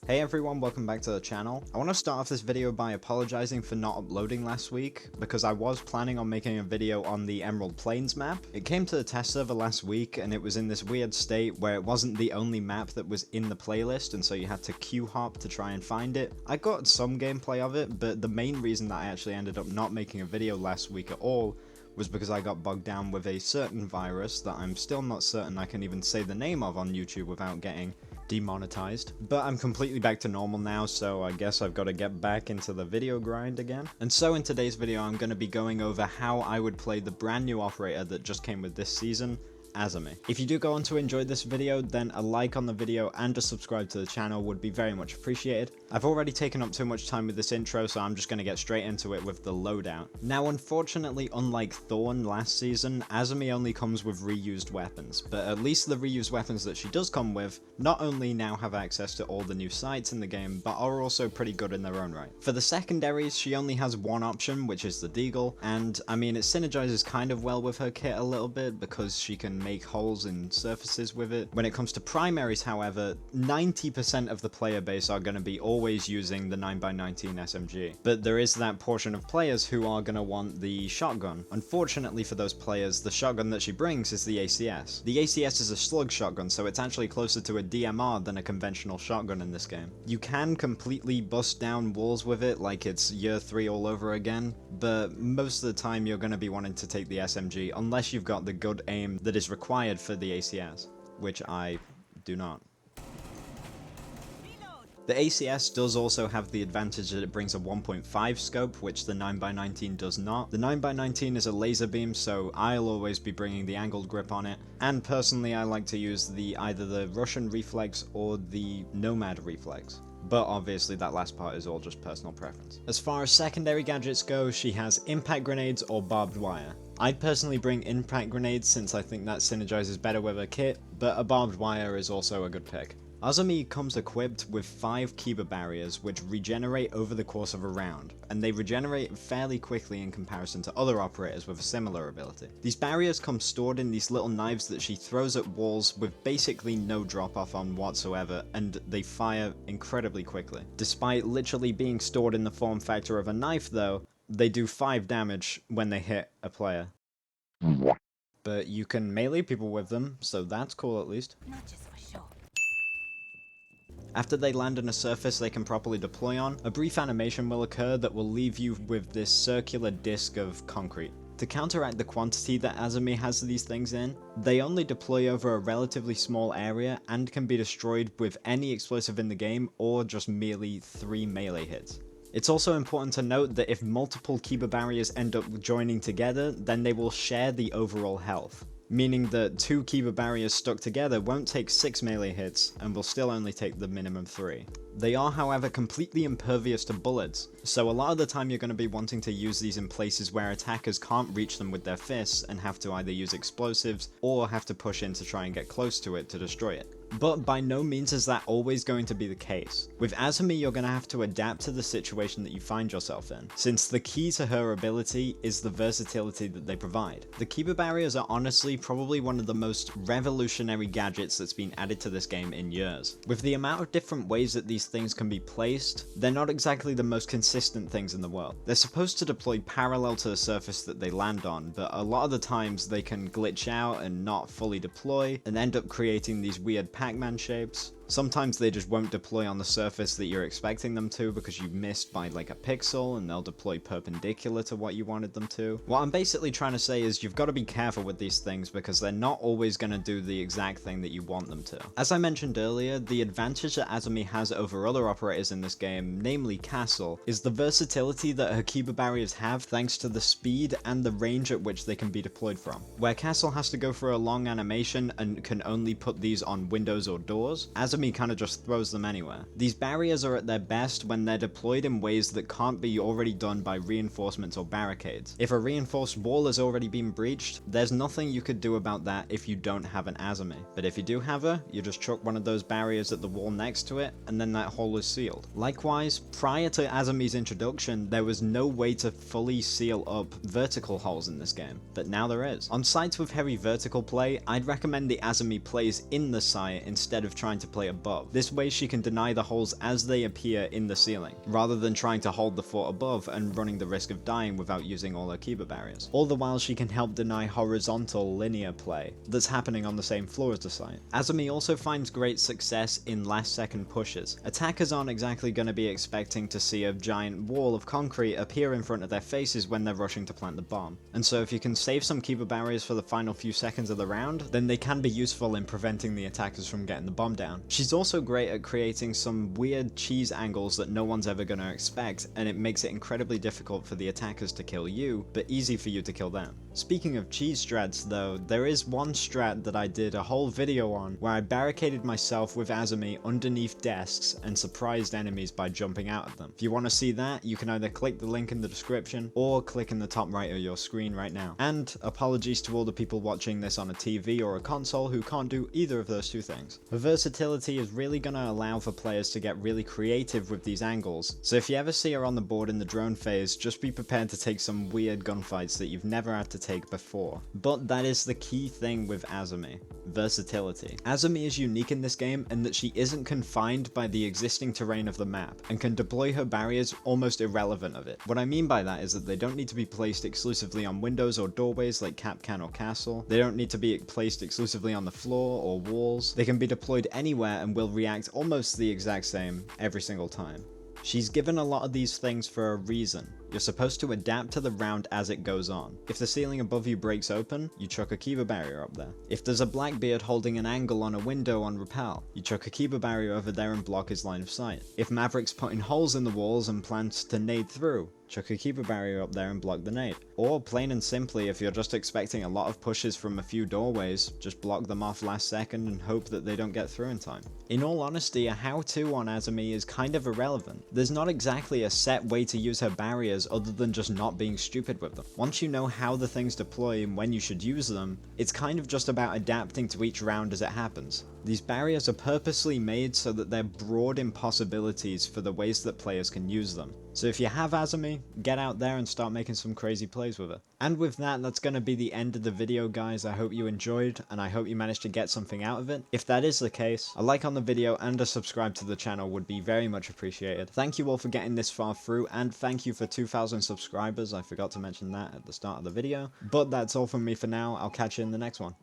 Hey everyone, welcome back to the channel. I want to start off this video by apologizing for not uploading last week, because I was planning on making a video on the Emerald Plains map. It came to the test server last week, and it was in this weird state where it wasn't the only map that was in the playlist, and so you had to queue hop to try and find it. I got some gameplay of it, but the main reason that I actually ended up not making a video last week at all was because I got bogged down with a certain virus that I'm still not certain I can even say the name of on YouTube without getting demonetized. But I'm completely back to normal now, so I guess I've got to get back into the video grind again. And so in today's video, I'm going to be going over how I would play the brand new operator that just came with this season, Azami. If you do go on to enjoy this video, then a like on the video and a subscribe to the channel would be very much appreciated. I've already taken up too much time with this intro, so I'm just going to get straight into it with the loadout. Now, unfortunately, unlike Thorn last season, Azami only comes with reused weapons, but at least the reused weapons that she does come with not only now have access to all the new sights in the game, but are also pretty good in their own right. For the secondaries, she only has one option, which is the Deagle, and I mean, it synergizes kind of well with her kit a little bit because she can make holes in surfaces with it. When it comes to primaries, however, 90% of the player base are going to be always using the 9x19 SMG, but there is that portion of players who are going to want the shotgun. Unfortunately for those players, the shotgun that she brings is the ACS. The ACS is a slug shotgun, so it's actually closer to a DMR than a conventional shotgun in this game. You can completely bust down walls with it like it's year 3 all over again, but most of the time you're going to be wanting to take the SMG unless you've got the good aim that is required for the ACS, which I do not. The ACS does also have the advantage that it brings a 1.5 scope, which the 9x19 does not. The 9x19 is a laser beam, so I'll always be bringing the angled grip on it, and personally I like to use either the Russian reflex or the Nomad reflex. But obviously that last part is all just personal preference. As far as secondary gadgets go, she has impact grenades or barbed wire. I'd personally bring impact grenades since I think that synergizes better with her kit, but a barbed wire is also a good pick. Azami comes equipped with 5 Kiba Barriers, which regenerate over the course of a round, and they regenerate fairly quickly in comparison to other operators with a similar ability. These barriers come stored in these little knives that she throws at walls with basically no drop off on whatsoever, and they fire incredibly quickly. Despite literally being stored in the form factor of a knife though, they do 5 damage when they hit a player. But you can melee people with them, so that's cool at least. After they land on a surface they can properly deploy on, a brief animation will occur that will leave you with this circular disc of concrete. To counteract the quantity that Azami has these things in, they only deploy over a relatively small area and can be destroyed with any explosive in the game or just merely 3 melee hits. It's also important to note that if multiple Kiba Barriers end up joining together, then they will share the overall health, meaning that 2 Kiba Barriers stuck together won't take 6 melee hits and will still only take the minimum 3. They are, however, completely impervious to bullets, so a lot of the time you're going to be wanting to use these in places where attackers can't reach them with their fists and have to either use explosives or have to push in to try and get close to it to destroy it. But by no means is that always going to be the case. With Azami, you're going to have to adapt to the situation that you find yourself in, since the key to her ability is the versatility that they provide. The Kiba Barriers are honestly probably one of the most revolutionary gadgets that's been added to this game in years. With the amount of different ways that these things can be placed, they're not exactly the most consistent things in the world. They're supposed to deploy parallel to the surface that they land on, but a lot of the times they can glitch out and not fully deploy and end up creating these weird Pac-Man shapes. Sometimes they just won't deploy on the surface that you're expecting them to because you missed by like a pixel, and they'll deploy perpendicular to what you wanted them to. What I'm basically trying to say is you've got to be careful with these things because they're not always going to do the exact thing that you want them to. As I mentioned earlier, the advantage that Azami has over other operators in this game, namely Castle, is the versatility that her Kiba Barriers have thanks to the speed and the range at which they can be deployed from. Where Castle has to go for a long animation and can only put these on windows or doors, Azami kind of just throws them anywhere. These barriers are at their best when they're deployed in ways that can't be already done by reinforcements or barricades. If a reinforced wall has already been breached, there's nothing you could do about that if you don't have an Azami. But if you do have her, you just chuck one of those barriers at the wall next to it, and then that hole is sealed. Likewise, prior to Azami's introduction, there was no way to fully seal up vertical holes in this game, but now there is. On sites with heavy vertical play, I'd recommend the Azami plays in the site instead of trying to play plate above. This way she can deny the holes as they appear in the ceiling, rather than trying to hold the fort above and running the risk of dying without using all her Kiba barriers. All the while she can help deny horizontal linear play that's happening on the same floor as the site. Azami also finds great success in last second pushes. Attackers aren't exactly going to be expecting to see a giant wall of concrete appear in front of their faces when they're rushing to plant the bomb. And so if you can save some Kiba barriers for the final few seconds of the round, then they can be useful in preventing the attackers from getting the bomb down. She's also great at creating some weird cheese angles that no one's ever going to expect, and it makes it incredibly difficult for the attackers to kill you, but easy for you to kill them. Speaking of cheese strats though, there is one strat that I did a whole video on where I barricaded myself with Azami underneath desks and surprised enemies by jumping out of them. If you want to see that, you can either click the link in the description or click in the top right of your screen right now. And apologies to all the people watching this on a TV or a console who can't do either of those two things. The versatility is really going to allow for players to get really creative with these angles, so if you ever see her on the board in the drone phase, just be prepared to take some weird gunfights that you've never had to take before. But that is the key thing with Azami: versatility. Azami is unique in this game in that she isn't confined by the existing terrain of the map, and can deploy her barriers almost irrelevant of it. What I mean by that is that they don't need to be placed exclusively on windows or doorways like Capcan or Castle. They don't need to be placed exclusively on the floor or walls. They can be deployed anywhere and will react almost the exact same every single time. She's given a lot of these things for a reason. You're supposed to adapt to the round as it goes on. If the ceiling above you breaks open, you chuck a Kiba barrier up there. If there's a Blackbeard holding an angle on a window on rappel, you chuck a Kiba barrier over there and block his line of sight. If Maverick's putting holes in the walls and plans to nade through, chuck a Kiba barrier up there and block the nade. Or plain and simply, if you're just expecting a lot of pushes from a few doorways, just block them off last second and hope that they don't get through in time. In all honesty, a how-to on Azami is kind of irrelevant. There's not exactly a set way to use her barriers other than just not being stupid with them. Once you know how the things deploy and when you should use them, it's kind of just about adapting to each round as it happens. These barriers are purposely made so that they're broad in possibilities for the ways that players can use them. So if you have Azami, get out there and start making some crazy plays with it. And with that, that's going to be the end of the video, guys. I hope you enjoyed, and I hope you managed to get something out of it. If that is the case, a like on the video and a subscribe to the channel would be very much appreciated. Thank you all for getting this far through, and thank you for 2,000 subscribers. I forgot to mention that at the start of the video. But that's all from me for now. I'll catch you in the next one.